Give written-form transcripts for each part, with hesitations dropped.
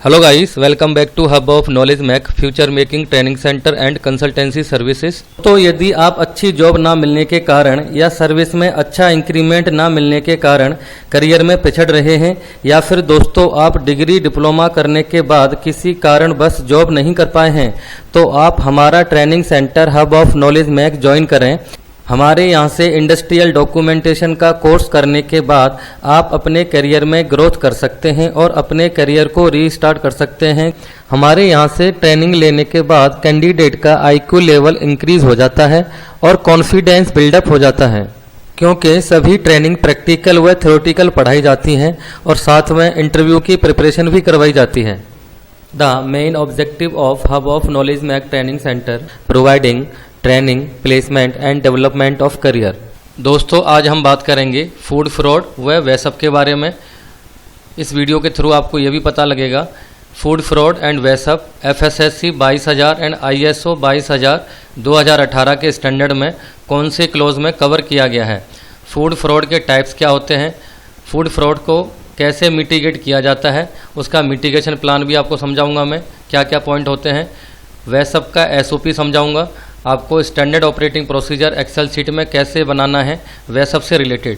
Hello guys, welcome back to hub of knowledge Mac future making training centre and consultancy services. तो यदि आप अच्छी job ना मिलने के कारण या सर्विस में अच्छा इंक्रीमेंट ना मिलने के कारण करियर में पिछड़ रहे हैं, या फिर दोस्तों आप डिग्री डिप्लोमा करने के बाद किसी कारण बस जॉब नहीं कर पाए हैं, तो आप हमारा training centre hub of knowledge Mac join करें। हमारे यहाँ से इंडस्ट्रियल डॉक्यूमेंटेशन का कोर्स करने के बाद आप अपने करियर में ग्रोथ कर सकते हैं और अपने करियर को रीस्टार्ट कर सकते हैं। हमारे यहाँ से ट्रेनिंग लेने के बाद कैंडिडेट का आईक्यू लेवल इंक्रीज हो जाता है और कॉन्फिडेंस बिल्डअप हो जाता है, क्योंकि सभी ट्रेनिंग प्रैक्टिकल व थ्योरेटिकल पढ़ाई जाती हैं और साथ में इंटरव्यू की प्रिपरेशन भी करवाई जाती है। The main objective of hub of knowledge Mac training centre providing training, placement and development of career. दोस्तों, आज हम बात करेंगे फूड फ्रॉड व वैसअप के बारे में। इस वीडियो के थ्रू आपको यह भी पता लगेगा food fraud and VACCP FSSC 22000 and ISO 22000 2018 के स्टैंडर्ड में कौन से क्लोज में कवर किया गया है। फूड फ्रॉड के टाइप्स क्या होते हैं, फूड फ्रॉड को कैसे मिटिगेट किया जाता है, उसका मिटिगेशन प्लान भी आपको समझाऊंगा मैं, क्या क्या पॉइंट होते हैं। वैसअप का SOP समझाऊंगा आपको, standard operating procedure Excel sheet में कैसे बनाना है वैसअप से रिलेटेड।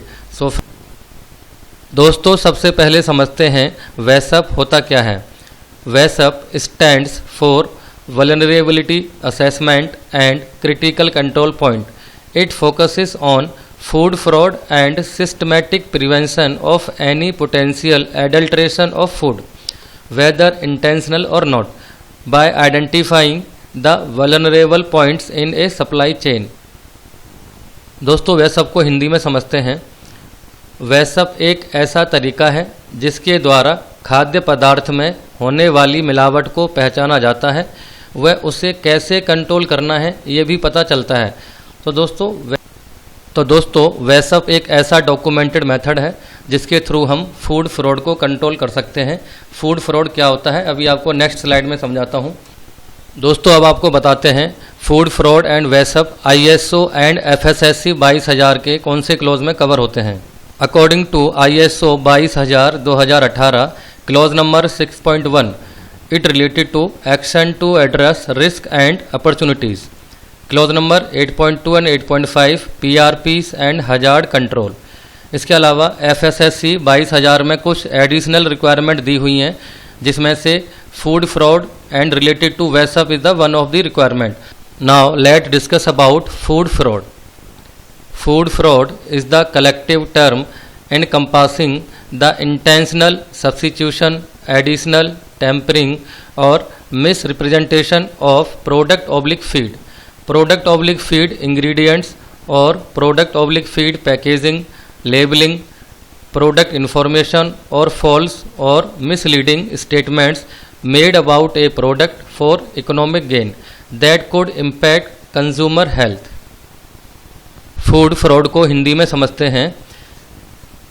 दोस्तों, सबसे पहले समझते हैं वैसअप होता क्या है। VACCP stands for vulnerability assessment and critical control point. It focuses on food fraud and systematic prevention of any potential adulteration of food, whether intentional और not, by identifying the vulnerable points in a supply chain. दोस्तों, VACCP को हिंदी में समझते हैं। वैसअप एक ऐसा तरीका है जिसके द्वारा खाद्य पदार्थ में होने वाली मिलावट को पहचाना जाता है, वह उसे कैसे कंट्रोल करना है ये भी पता चलता है। तो दोस्तों वैसअप एक ऐसा डॉक्यूमेंटेड मेथड है जिसके थ्रू हम फूड फ्रॉड को कंट्रोल कर सकते हैं। फूड फ्रॉड क्या होता है अभी आपको नेक्स्ट स्लाइड में समझाता हूँ। दोस्तों, अब आपको बताते हैं food fraud and VACCP ISO and FSSC 22000 के कौन से क्लोज में कवर होते हैं। According to ISO 22000 2018 clause number 6.1, it related to action to address risk and opportunities. Clause number 8.2 and 8.5 PRPs and hazard control. इसके अलावा FSSC 22000 में कुछ एडिशनल रिक्वायरमेंट दी हुई हैं, जिसमें से food fraud and related to WASAP is the one of the requirement. Now let's discuss about food fraud. Food fraud is the collective term encompassing the intentional substitution, additional, tampering or misrepresentation of product/feed, product/feed ingredients or product/feed packaging, labeling, product information or false or misleading statements made about a product for economic gain that could impact consumer health. Food fraud को हिंदी में समझते हैं।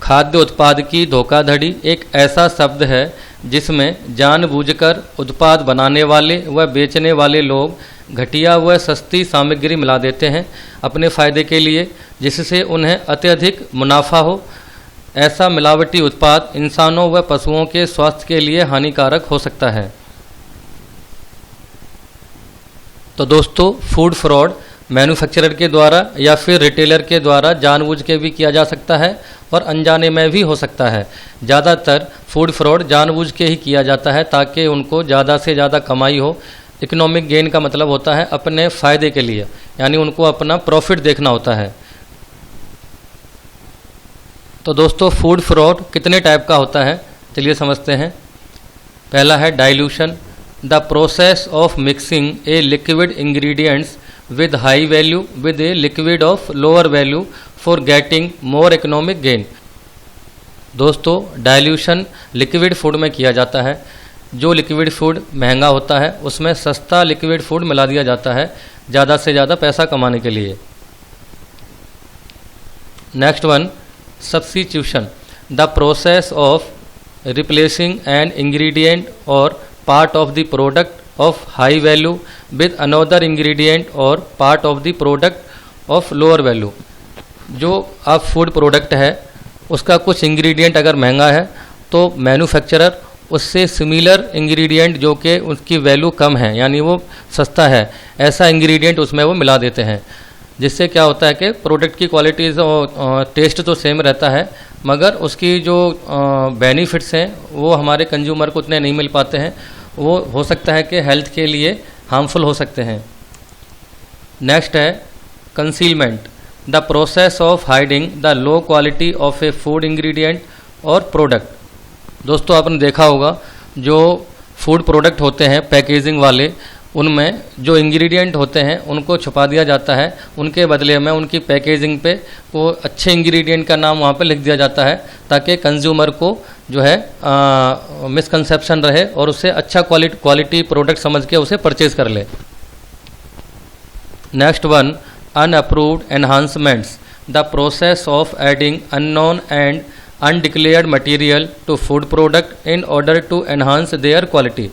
खाद्य उत्पाद की धोखाधड़ी एक ऐसा शब्द है जिसमें जानबूझकर उत्पाद बनाने वाले व बेचने वाले लोग घटिया व सस्ती सामग्री मिला देते हैं अपने फ़ायदे के लिए, जिससे उन्हें अत्यधिक मुनाफा हो। ऐसा मिलावटी उत्पाद इंसानों व पशुओं के स्वास्थ्य के लिए हानिकारक हो सकता है। तो दोस्तों, फूड फ्रॉड मैन्युफैक्चरर के द्वारा या फिर रिटेलर के द्वारा जानबूझ के भी किया जा सकता है और अनजाने में भी हो सकता है। ज़्यादातर फूड फ्रॉड जानबूझ के ही किया जाता है ताकि उनको ज़्यादा से ज़्यादा कमाई हो। इकोनॉमिक गेन का मतलब होता है अपने फ़ायदे के लिए, यानी उनको अपना प्रॉफिट देखना होता है। तो दोस्तों, फूड फ्रॉड कितने टाइप का होता है चलिए समझते हैं। पहला है dilution, the process of mixing a liquid ingredients with high value with a liquid of lower value for getting more economic gain. दोस्तों, डाइल्यूशन लिक्विड फूड में किया जाता है। जो लिक्विड फूड महंगा होता है उसमें सस्ता लिक्विड फूड मिला दिया जाता है ज़्यादा से ज़्यादा पैसा कमाने के लिए। Next one, substitution, the process of replacing an ingredient or part of the product of high value with another ingredient or part of the product of lower value। जो अब फूड प्रोडक्ट है उसका कुछ इंग्रेडिएंट अगर महंगा है तो manufacturer उससे सिमिलर इंग्रेडिएंट जो कि उसकी वैल्यू कम है यानी वो सस्ता है, ऐसा इंग्रेडिएंट उसमें वो मिला देते हैं, जिससे क्या होता है कि प्रोडक्ट की क्वालिटी टेस्ट तो सेम रहता है मगर उसकी जो बेनिफिट्स हैं वो हमारे कंज्यूमर को उतने नहीं मिल पाते हैं, वो हो सकता है कि हेल्थ के लिए हार्मफुल हो सकते हैं। नेक्स्ट है concealment, the process of hiding the low quality of A food ingredient और प्रोडक्ट। दोस्तों आपने देखा होगा जो फूड प्रोडक्ट होते हैं पैकेजिंग वाले, उनमें जो इंग्रेडिएंट होते हैं उनको छुपा दिया जाता है, उनके बदले में उनकी पैकेजिंग पे वो अच्छे इंग्रेडिएंट का नाम वहाँ पे लिख दिया जाता है ताकि कंज्यूमर को जो है मिसकंसेप्शन रहे और उससे अच्छा क्वालिटी प्रोडक्ट समझ के उसे परचेज कर ले। Next one, unapproved enhancements, the process of adding unknown and undeclared material to food product in order to enhance their quality.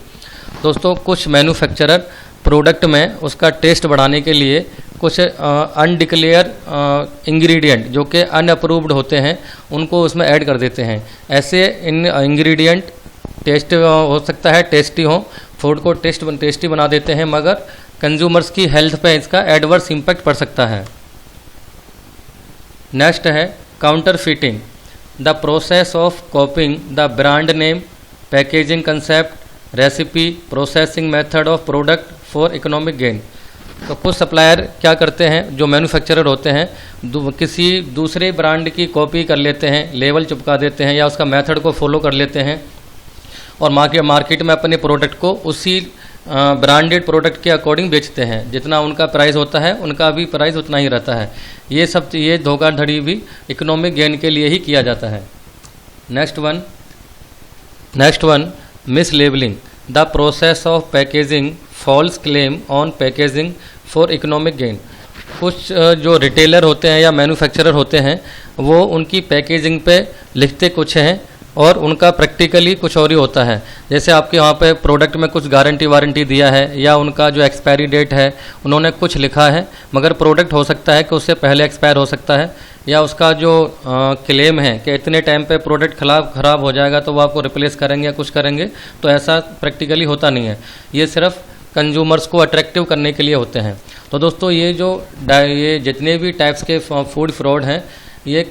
दोस्तों कुछ मैन्युफैक्चरर प्रोडक्ट में उसका टेस्ट बढ़ाने के लिए कुछ अनडिक्लेयर इंग्रेडिएंट जो कि अनअप्रूव्ड होते हैं उनको उसमें ऐड कर देते हैं। ऐसे इन इंग्रेडिएंट टेस्ट हो सकता है टेस्टी हो, फूड को टेस्टी बना देते हैं मगर कंज्यूमर्स की हेल्थ पे इसका एडवर्स इम्पैक्ट पड़ सकता है। नेक्स्ट है counterfeiting, the process of copying the brand name, packaging concept, recipe, processing method of product for economic gain. तो कुछ सप्लायर क्या करते हैं, जो मैन्युफैक्चरर होते हैं किसी दूसरे ब्रांड की कॉपी कर लेते हैं, लेवल चिपका देते हैं या उसका मेथड को फॉलो कर लेते हैं और मार्केट में अपने प्रोडक्ट को उसी ब्रांडेड प्रोडक्ट के अकॉर्डिंग बेचते हैं। जितना उनका प्राइस होता है उनका भी प्राइस उतना ही रहता है। ये धोखाधड़ी भी इकोनॉमिक गेन के लिए ही किया जाता है। Next one mislabelling, the process of packaging false claim on packaging for economic gain. कुछ जो रिटेलर होते हैं या मैन्युफैक्चरर होते हैं वो उनकी पैकेजिंग पे लिखते कुछ हैं और उनका प्रैक्टिकली कुछ और ही होता है। जैसे आपके वहाँ पे प्रोडक्ट में कुछ गारंटी वारंटी दिया है या उनका जो एक्सपायरी डेट है उन्होंने कुछ लिखा है मगर प्रोडक्ट हो सकता है कि उससे पहले एक्सपायर हो सकता है या उसका जो क्लेम है कि इतने टाइम पे प्रोडक्ट ख़राब हो जाएगा तो वो आपको रिप्लेस करेंगे या कुछ करेंगे, तो ऐसा प्रैक्टिकली होता नहीं है। ये सिर्फ कंज्यूमर्स को अट्रैक्टिव करने के लिए होते हैं। तो दोस्तों ये जितने भी टाइप्स के फूड फ्रॉड हैं ये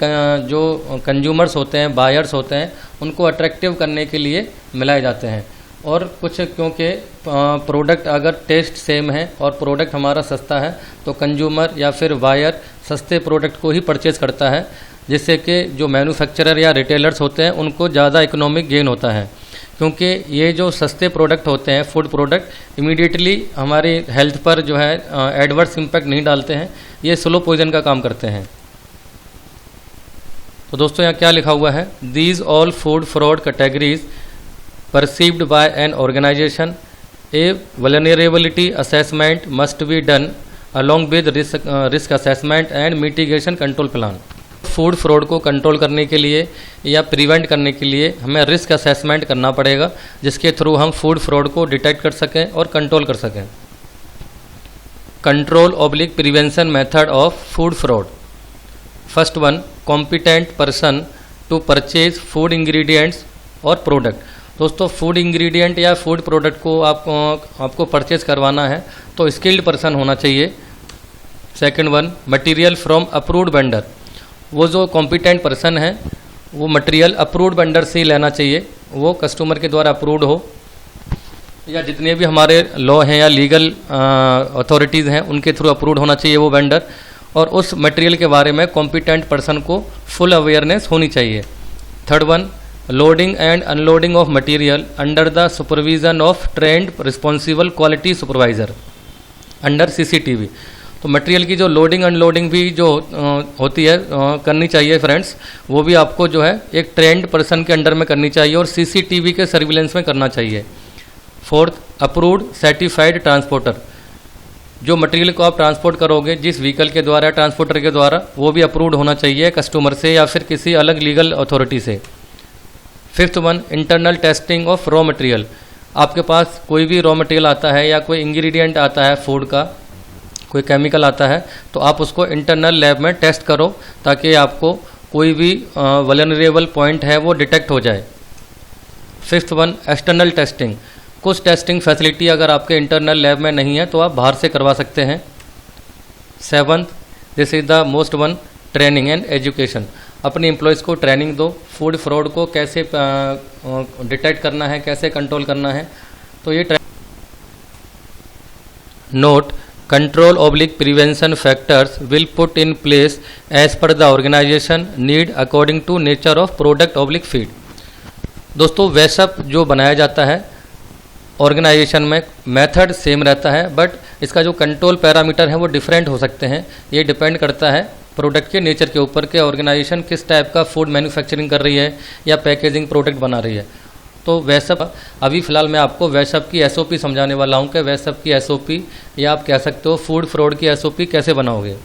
जो कंज्यूमर्स होते हैं, बायर्स होते हैं, उनको अट्रैक्टिव करने के लिए मिलाए जाते हैं। और कुछ क्योंकि प्रोडक्ट अगर टेस्ट सेम है और प्रोडक्ट हमारा सस्ता है तो कंज्यूमर या फिर बायर सस्ते प्रोडक्ट को ही परचेज़ करता है, जिससे कि जो मैन्युफैक्चरर या रिटेलर्स होते हैं उनको ज़्यादा इकोनॉमिक गेन होता है। क्योंकि ये जो सस्ते प्रोडक्ट होते हैं फूड प्रोडक्ट इमीडिएटली हमारी हेल्थ पर जो है एडवर्स इम्पैक्ट नहीं डालते हैं, ये स्लो पॉइजन का काम करते हैं। तो दोस्तों यहाँ क्या लिखा हुआ है, these all food fraud categories perceived by an organization, a vulnerability assessment must be done along with risk assessment and mitigation control plan। Food fraud को कंट्रोल करने के लिए या प्रिवेंट करने के लिए हमें रिस्क असेसमेंट करना पड़ेगा, जिसके थ्रू हम फूड फ्रॉड को डिटेक्ट कर सकें और कंट्रोल कर सकें। Control / prevention method of food fraud. First one, competent person to purchase food ingredients और प्रोडक्ट। दोस्तों फूड इंग्रेडिएंट या फूड प्रोडक्ट को आपको परचेज करवाना है तो स्किल्ड पर्सन होना चाहिए। Second one, material from approved vendor. वो जो कॉम्पिटेंट पर्सन है वो मटेरियल अप्रूव्ड वेंडर से ही लेना चाहिए, वो कस्टमर के द्वारा अप्रूव्ड हो या जितने भी हमारे लॉ हैं या लीगल अथॉरिटीज़ हैं उनके थ्रू अप्रूव्ड होना चाहिए वो वेंडर, और उस मटेरियल के बारे में कॉम्पिटेंट पर्सन को फुल अवेयरनेस होनी चाहिए। Third one, loading and unloading of material under the supervision of trend responsible quality supervisor under CCTV। तो मटेरियल की जो लोडिंग अनलोडिंग भी जो होती है करनी चाहिए फ्रेंड्स, वो भी आपको जो है एक ट्रेंड पर्सन के अंडर में करनी चाहिए और CCTV के सर्विलेंस में करना चाहिए। Fourth, approved certified transporter. जो मटेरियल को आप ट्रांसपोर्ट करोगे जिस व्हीकल के द्वारा ट्रांसपोर्टर के द्वारा, वो भी अप्रूव्ड होना चाहिए कस्टमर से या फिर किसी अलग लीगल अथॉरिटी से। Fifth one, internal testing of raw material. आपके पास कोई भी रॉ मटेरियल आता है या कोई इंग्रेडिएंट आता है फूड का, कोई केमिकल आता है, तो आप उसको इंटरनल लैब में टेस्ट करो ताकि आपको कोई भी वल्नरेबल पॉइंट है वो डिटेक्ट हो जाए। Fifth one, external testing. कुछ टेस्टिंग फैसिलिटी अगर आपके इंटरनल लैब में नहीं है तो आप बाहर से करवा सकते हैं। Seventh, this is the most one, training and education. अपने एम्प्लॉयज़ को ट्रेनिंग दो, फूड फ्रॉड को कैसे डिटेक्ट करना है, कैसे कंट्रोल करना है, तो ये note, control oblique prevention factors will put in place as per the organization need according to nature of product oblique feed। दोस्तों वैसअप जो बनाया जाता है ऑर्गेनाइजेशन में मेथड सेम रहता है, बट इसका जो कंट्रोल पैरामीटर है वो डिफरेंट हो सकते हैं। ये डिपेंड करता है प्रोडक्ट के नेचर के ऊपर कि ऑर्गेनाइजेशन किस टाइप का फूड मैन्युफैक्चरिंग कर रही है या पैकेजिंग प्रोडक्ट बना रही है। तो वैसअप अभी फ़िलहाल मैं आपको वैसअप की एसओपी समझाने वाला हूँ कि वैसअप की एसओपी या आप कह सकते हो फूड फ्रॉड की एसओपी कैसे बनाओगे।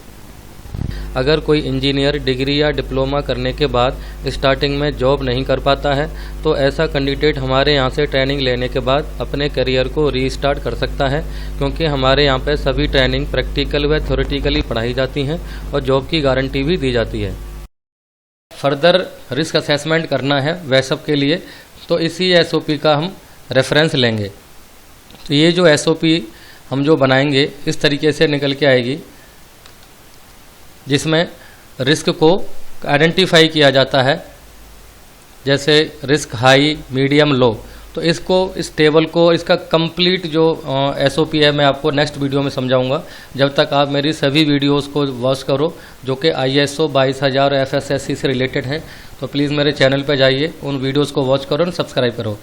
अगर कोई इंजीनियर डिग्री या डिप्लोमा करने के बाद स्टार्टिंग में जॉब नहीं कर पाता है तो ऐसा कैंडिडेट हमारे यहाँ से ट्रेनिंग लेने के बाद अपने करियर को रीस्टार्ट कर सकता है, क्योंकि हमारे यहाँ पे सभी ट्रेनिंग प्रैक्टिकल व थ्योरेटिकली पढ़ाई जाती हैं और जॉब की गारंटी भी दी जाती है। फर्दर रिस्क असेसमेंट करना है वैसअप के लिए तो इसी एसओपी का हम रेफरेंस लेंगे। तो ये जो एसओपी हम जो बनाएंगे इस तरीके से निकल के आएगी, जिसमें रिस्क को आइडेंटिफाई किया जाता है, जैसे रिस्क हाई, मीडियम, लो। तो इसको, इस टेबल को, इसका कंप्लीट जो एसओपी है मैं आपको नेक्स्ट वीडियो में समझाऊंगा। जब तक आप मेरी सभी वीडियोस को वॉच करो जो कि ISO 22000 FSSC से रिलेटेड हैं, तो प्लीज़ मेरे चैनल पर जाइए, उन वीडियोस को वॉच करो और सब्सक्राइब करो।